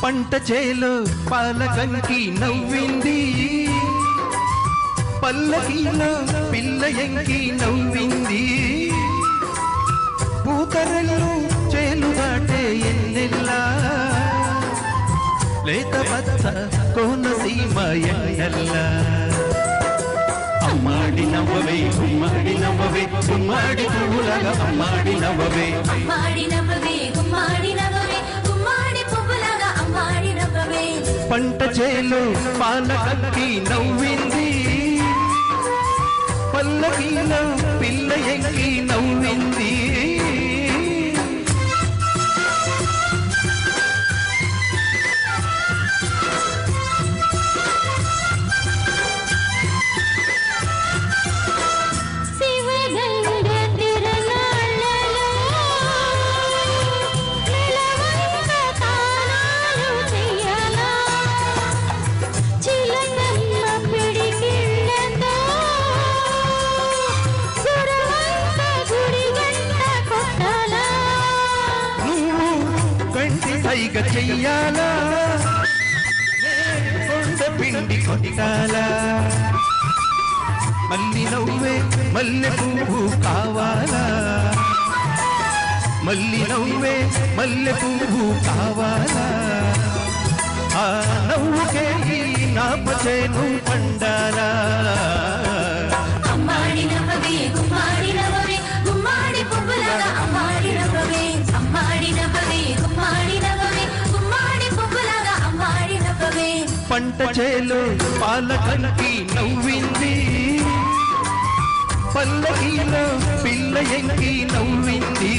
పంట చేలో పాలకంకి నవ్వింది, పల్లకీలో పిల్ల ఎంకి నవ్వింది. పూతరెల్లు చేలు దాటే ఎన్నెల్లా, లేత బచ్చ కోనసీమ ఎన్నెల్లా. అమ్మాడి నవ్వవే గుమ్మాడి నవ్వవే, గుమ్మాడి పువ్వులాగా అమ్మాడి నవ్వవే. అమ్మాడి నవ్వవే గుమ్మాడి నవ్వవే, గుమ్మాడి పువ్వులాగా అమ్మాడి నవ్వవే. పంట చేలో పాలకంకి నవ్వింది, పల్లకీలో పిల్ల ఎంకి నవ్వింది. పైగ చెయ్యాలా కొండ పిండి కొట్టాలా, మల్లి నవ్వే మల్లె పువ్వు కావాలా, మల్లి నవ్వే మల్లె పువ్వు కావాలా. ఆ నవ్వుకే నాపచేను పండాలా. అమ్మాడి నవ్వవే గుమ్మాడి నవ్వవే, గుమ్మాడి పువ్వులాగా అమ్మాడి నవ్వవే. అమ్మాడి నవ్వవే గుమ్మాడి నవ్వవే, గుమ్మాడి పువ్వులాగా అమ్మాడి నవ్వవే. పంట చేలో పాలకంకి నవ్వింది, పల్లకీలో పిల్ల ఎంకి నవ్వింది.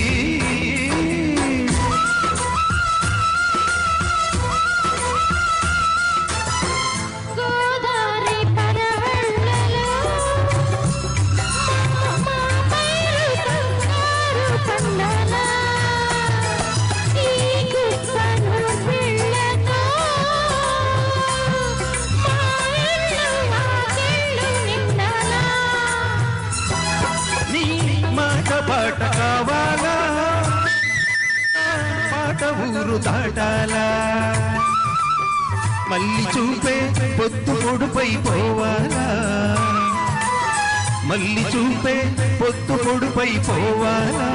పాట కావాలా, పాట ఊరు దాటాలా, మల్లి చూపే పొద్దు పొడుపై పోవాలా, మల్లి చూపే పొద్దు పొడుపై పోవాలా.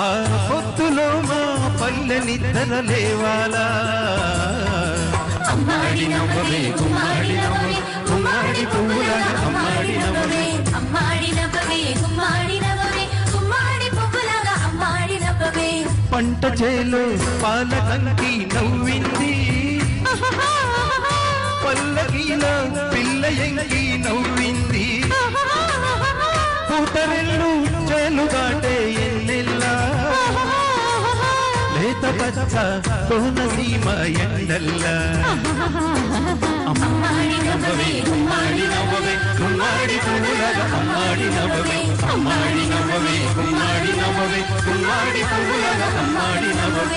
ఆ పొద్దులో మా పల్లె నిద్ర లేవాలా. అమ్మాడి నవ్వవే గుమ్మాడి నవ్వవే, గుమ్మాడి పువ్వులాగా అమ్మాడి నవ్వవే. అమ్మాడి నవ్వవే గుమ్మాడి నవ్వవే, గుమ్మాడి పువ్వులాగా అమ్మాడి నవ్వవే. పంట చేలో పాలకంకి నవ్వింది, పల్లకీలో పిల్ల ఎంకి నవ్వింది. పూతరెల్లు చేలు దాటే ఎన్నెల్లా, లేత బచ్చ కోనసీమ ఎన్నెల్లా. అమ్మాడి నవ్వవే గుమ్మాడి నవ్వవే, గుమ్మాడి పువ్వులాగా అమ్మాడి నవ్వవే. అమ్మాడి నవ్వవే గుమ్మాడి నవ్వవే, గుమ్మాడి పువ్వులాగా అమ్మాడి నవ్వవే.